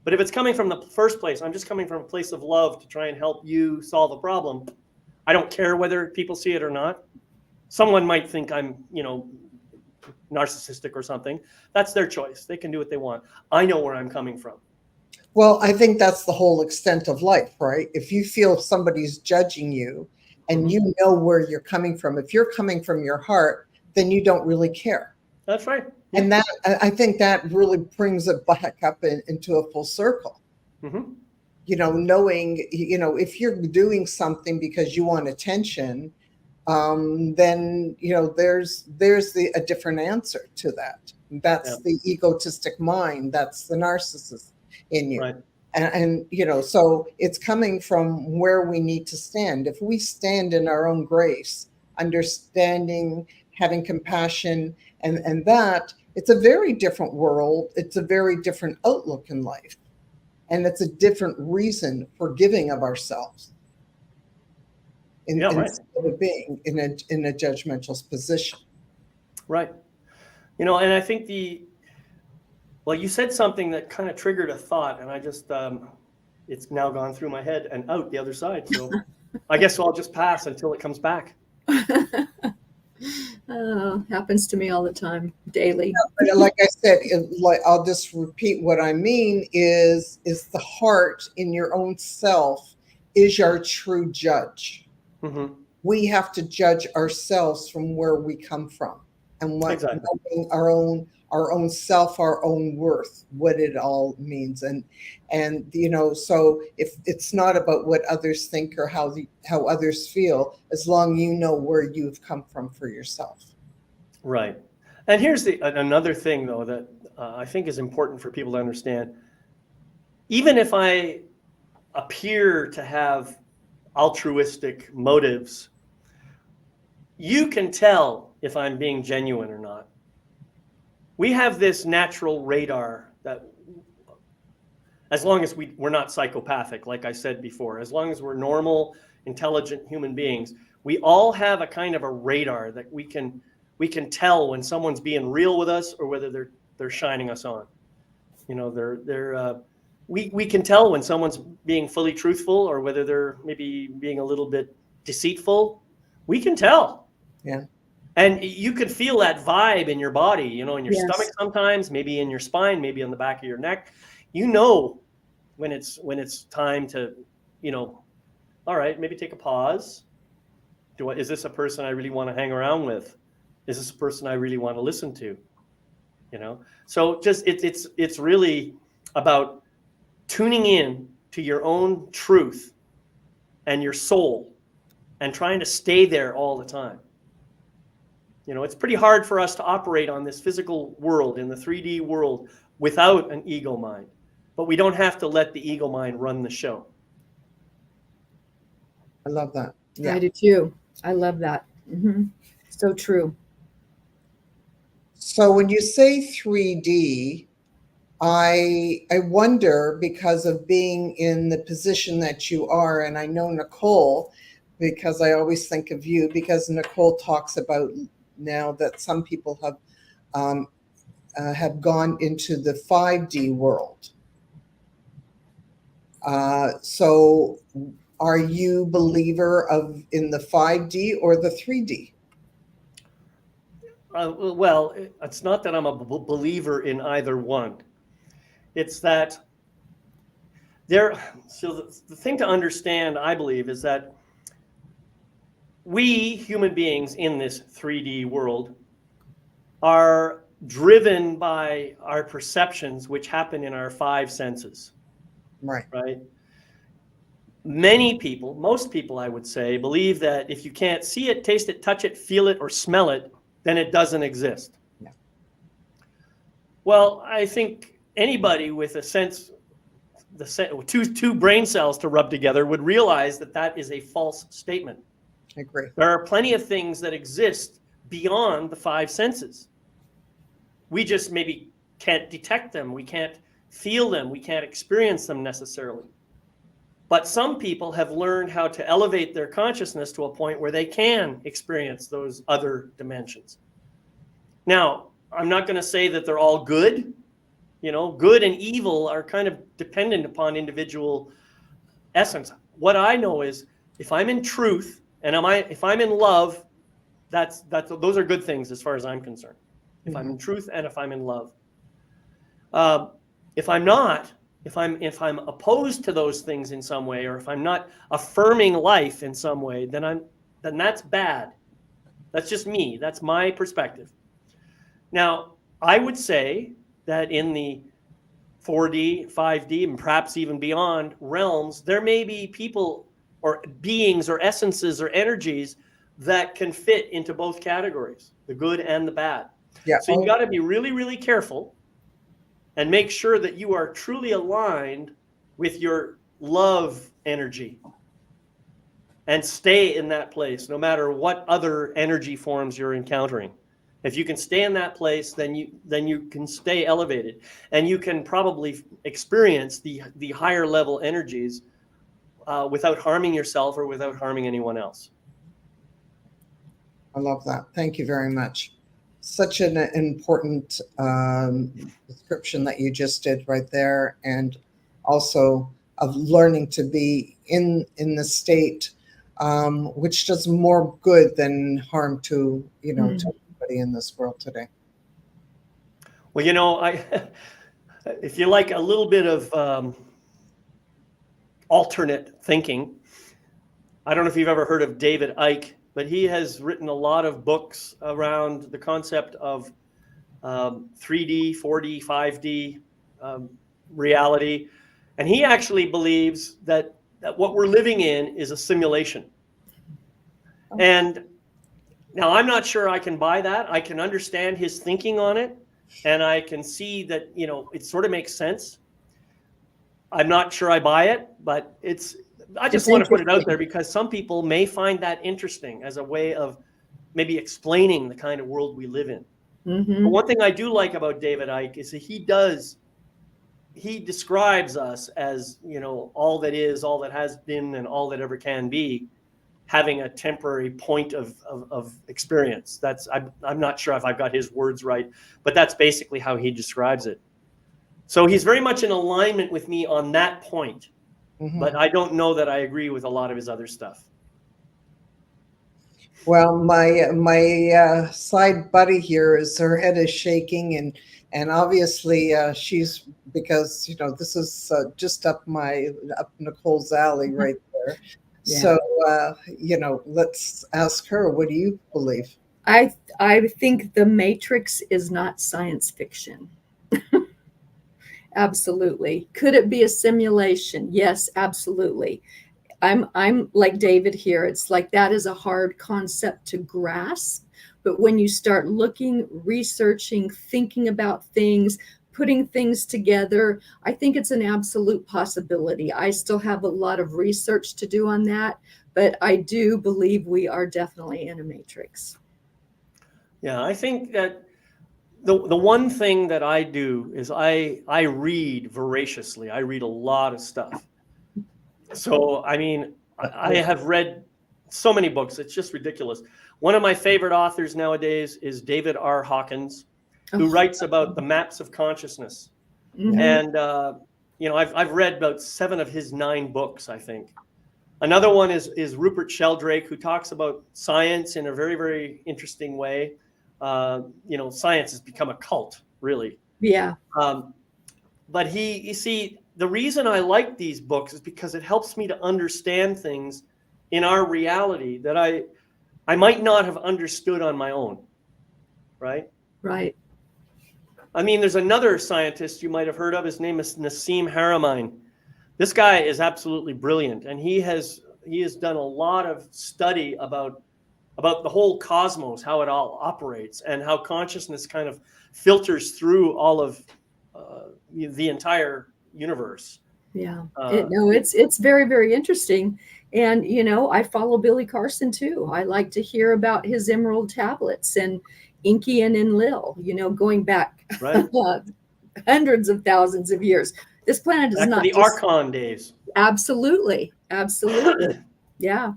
But if it's coming from the first place, I'm just coming from a place of love to try and help you solve a problem. I don't care whether people see it or not. Someone might think I'm, you know, narcissistic or something. That's their choice. They can do what they want. I know where I'm coming from. Well, I think that's the whole extent of life, right? If you feel somebody's judging you and you know where you're coming from, if you're coming from your heart, then you don't really care. That's right. And that, I think that really brings it back up into a full circle. Mm-hmm. You know, knowing, you know, if you're doing something because you want attention, then, you know, there's a different answer to that. That's the egotistic mind. That's the narcissist in you. Right. And, you know, so it's coming from where we need to stand. If we stand in our own grace, understanding, having compassion, and that, it's a very different world. It's a very different outlook in life. And it's a different reason for giving of ourselves. Instead of being in a judgmental position. Right. You know, and I think well, you said something that kind of triggered a thought, and I just, it's now gone through my head and out the other side. So I guess I'll just pass until it comes back. Happens to me all the time, daily. Yeah, but like I said, I'll just repeat what I mean is the heart in your own self is your true judge. Mm-hmm. We have to judge ourselves from where we come from and what our own self, our own worth, what it all means. And you know, so if it's not about what others think or how others feel, as long as you know where you've come from for yourself. Right. And here's another thing, though, that I think is important for people to understand. Even if I appear to have altruistic motives, you can tell if I'm being genuine or not. We have this natural radar that, as long as we're not psychopathic, like I said before, as long as we're normal, intelligent human beings, we all have a kind of a radar that we can tell when someone's being real with us or whether they're shining us on. You know, we can tell when someone's being fully truthful or whether they're maybe being a little bit deceitful. We can tell. Yeah. And you could feel that vibe in your body, you know, in your stomach sometimes, maybe in your spine, maybe on the back of your neck. You know when it's time to, you know, all right, maybe take a pause. Is this a person I really want to hang around with? Is this a person I really want to listen to? You know, so just it's really about tuning in to your own truth and your soul and trying to stay there all the time. It's pretty hard for us to operate on this physical world, in the 3D world, without an ego mind. But we don't have to let the ego mind run the show. I love that. Yeah. I do too. I love that. So true. So when you say 3D, I wonder, because of being in the position that you are, and I know Nicole, because I always think of you, because Nicole talks about now that some people have gone into the 5D world. So are you believer in the 5D or the 3D? Well, it's not that I'm a believer in either one. It's that so the thing to understand, I believe, is that we human beings in this 3D world are driven by our perceptions, which happen in our 5 senses. Right. Right? Many people, most people, I would say, believe that if you can't see it, taste it, touch it, feel it, or smell it, then it doesn't exist. Yeah. Well, I think anybody with a sense, two brain cells to rub together, would realize that that is a false statement. I agree. There are plenty of things that exist beyond the 5 senses. We just maybe can't detect them. We can't feel them. We can't experience them necessarily. But some people have learned how to elevate their consciousness to a point where they can experience those other dimensions. Now, I'm not going to say that they're all good. Good and evil are kind of dependent upon individual essence. What I know is, if I'm in truth and if I'm in love, those are good things as far as I'm concerned. If I'm in truth and if I'm in love. If I'm not, if I'm opposed to those things in some way, or if I'm not affirming life in some way, then that's bad. That's just me. That's my perspective. Now, I would say that in the 4D, 5D, and perhaps even beyond realms, there may be people or beings or essences or energies that can fit into both categories, the good and the bad. Yeah. So you got to be really, really careful and make sure that you are truly aligned with your love energy and stay in that place no matter what other energy forms you're encountering. If you can stay in that place, then you can stay elevated, and you can probably experience the higher level energies without harming yourself or without harming anyone else. I love that. Thank you very much. Such an important description that you just did right there, and also of learning to be in the state, which does more good than harm to to everybody in this world today. Well, if you like a little bit of alternate thinking, I don't know if you've ever heard of David Icke, but he has written a lot of books around the concept of 3D, 4D, 5D reality. And he actually believes that what we're living in is a simulation. And now I'm not sure I can buy that. I can understand his thinking on it, and I can see that, it sort of makes sense. I'm not sure I buy it, but I just want to put it out there because some people may find that interesting as a way of maybe explaining the kind of world we live in. But one thing I do like about David Icke is that he describes us as, all that is, all that has been, and all that ever can be, having a temporary point of experience. I'm not sure if I've got his words right, but that's basically how he describes it. So he's very much in alignment with me on that point. But I don't know that I agree with a lot of his other stuff. Well, my side buddy here her head is shaking, and obviously she's, because this is just up Nicole's alley right there. Yeah. So let's ask her. What do you believe? I think The Matrix is not science fiction. Absolutely. Could it be a simulation? Yes, absolutely. I'm like David here. It's like that is a hard concept to grasp, But when you start looking, researching, thinking about things, putting things together, I think it's an absolute possibility. I still have a lot of research to do on that, but I do believe we are definitely in a matrix. Yeah, I think that the one thing that I do is I read voraciously. I read a lot of stuff. So, I mean, I have read so many books. It's just ridiculous. One of my favorite authors nowadays is David R. Hawkins, who writes about the maps of consciousness. Mhm. And, I've read about 7 of his 9 books, I think. Another one is Rupert Sheldrake, who talks about science in a very, very interesting way. Science has become a cult, really. Yeah. But you see, the reason I like these books is because it helps me to understand things in our reality that I might not have understood on my own, right? Right. I mean, there's another scientist you might have heard of. His name is Nassim Haramein. This guy is absolutely brilliant, and he has done a lot of study about the whole cosmos, how it all operates, and how consciousness kind of filters through all of the entire universe. Yeah. It's very, very interesting. And, I follow Billy Carson too. I like to hear about his emerald tablets and Inky and Enlil, going back Right. hundreds of thousands of years. This planet is Back not to the Archon days. Absolutely. Absolutely. Yeah.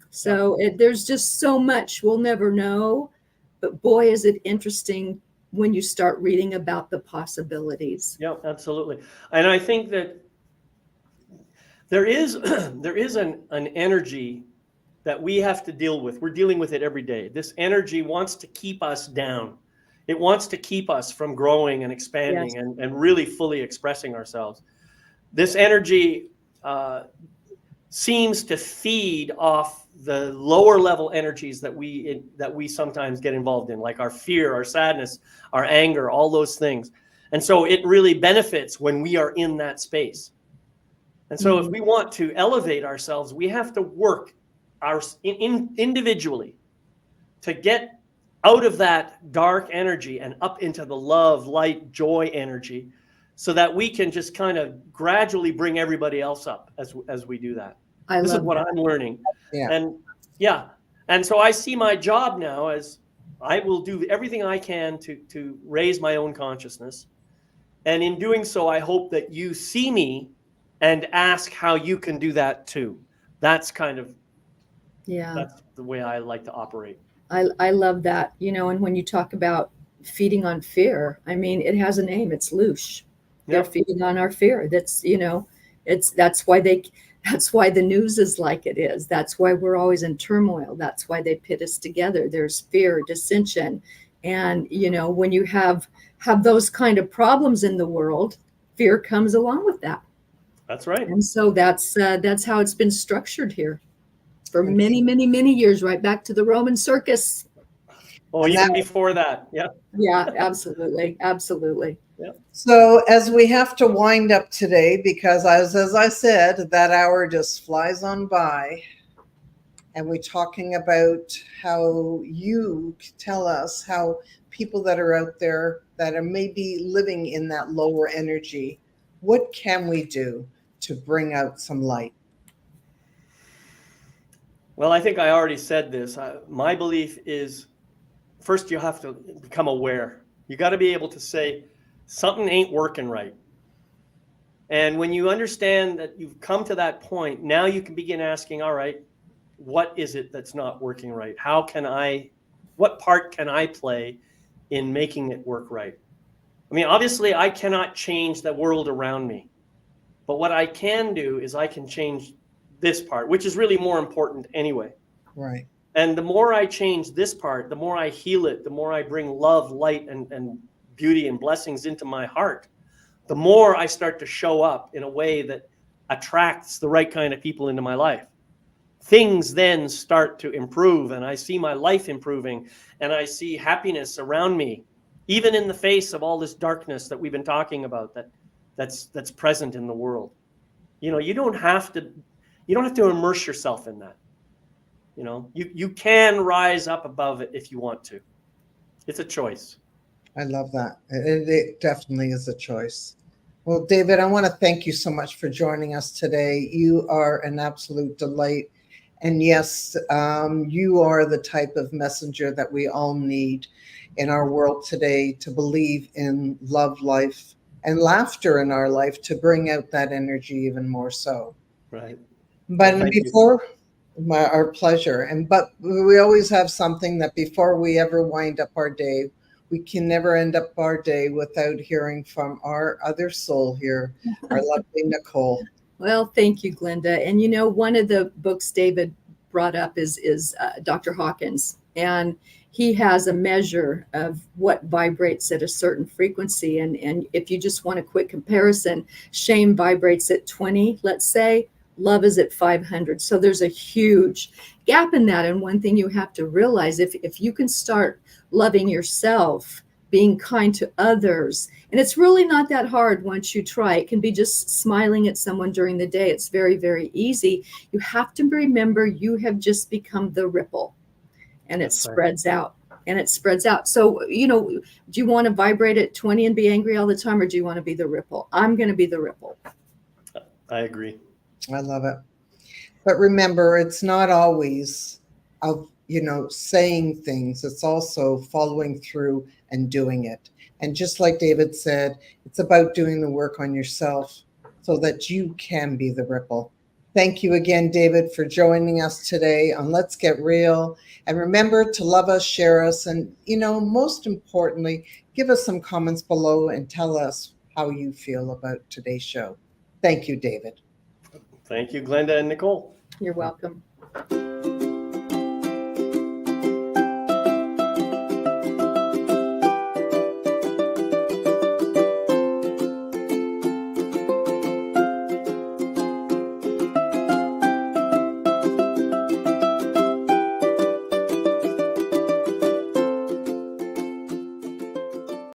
So there's just so much we'll never know. But boy, is it interesting when you start reading about the possibilities. Yeah, absolutely. And I think that there is an energy that we have to deal with. We're dealing with it every day. This energy wants to keep us down. It wants to keep us from growing and expanding. Yes. and really fully expressing ourselves. This energy seems to feed off the lower level energies that we sometimes get involved in, like our fear, our sadness, our anger, all those things. And so it really benefits when we are in that space. And so if we want to elevate ourselves, we have to work individually to get out of that dark energy and up into the love, light, joy energy, so that we can just kind of gradually bring everybody else up as we do that. This is what I'm learning. Yeah. And so I see my job now as I will do everything I can to raise my own consciousness. And in doing so, I hope that you see me and ask how you can do that too. That's kind of, that's the way I like to operate. I love that, and when you talk about feeding on fear, I mean, it has a name. It's loosh. They're feeding on our fear. That's, that's why the news is like it is. That's why we're always in turmoil. That's why they pit us together. There's fear, dissension. And, when you have those kind of problems in the world, fear comes along with that. That's right. And so that's how it's been structured here for many, many, many years, right back to the Roman circus. Oh, even before that. Yeah. Yeah, absolutely. Absolutely. Yeah. So as we have to wind up today, because as I said, that hour just flies on by, and we're talking about how you tell us how people that are out there that are maybe living in that lower energy, what can we do to bring out some light? Well, I think I already said this. My belief is, first you have to become aware. You got to be able to say, something ain't working right. And when you understand that you've come to that point, now you can begin asking, all right, what is it that's not working right? What part can I play in making it work right? I mean, obviously I cannot change the world around me, but what I can do is I can change this part, which is really more important anyway. Right. And the more I change this part, the more I heal it, the more I bring love, light, and beauty and blessings into my heart, the more I start to show up in a way that attracts the right kind of people into my life. Things then start to improve, and I see my life improving, and I see happiness around me, even in the face of all this darkness that we've been talking about that's present in the world. You don't have to immerse yourself in that. You know, you can rise up above it if you want to. It's a choice. I love that. It definitely is a choice. Well, David, I want to thank you so much for joining us today. You are an absolute delight. And yes, you are the type of messenger that we all need in our world today to believe in love, life, and laughter in our life to bring out that energy even more so. Right. But Well, before, our pleasure. But we always have something that before we ever wind up our day, we can never end up our day without hearing from our other soul here, our lovely Nicole. Well, thank you, Glenda. And you know, one of the books David brought up is Dr. Hawkins, and he has a measure of what vibrates at a certain frequency. And if you just want a quick comparison, shame vibrates at 20, let's say. Love is at 500. So there's a huge gap in that. And one thing you have to realize, if you can start loving yourself, being kind to others, and it's really not that hard once you try. It can be just smiling at someone during the day. It's very, very easy. You have to remember you have just become the ripple, and it spreads out. And it spreads out. So, you know, do you want to vibrate at 20 and be angry all the time, or do you want to be the ripple? I'm going to be the ripple. I agree. I love it. But remember, it's not always of, saying things. It's also following through and doing it. And just like David said, it's about doing the work on yourself so that you can be the ripple. Thank you again, David, for joining us today on Let's Get Real. And remember to love us, share us, and, most importantly, give us some comments below and tell us how you feel about today's show. Thank you, David. Thank you, Glenda and Nicole. You're welcome.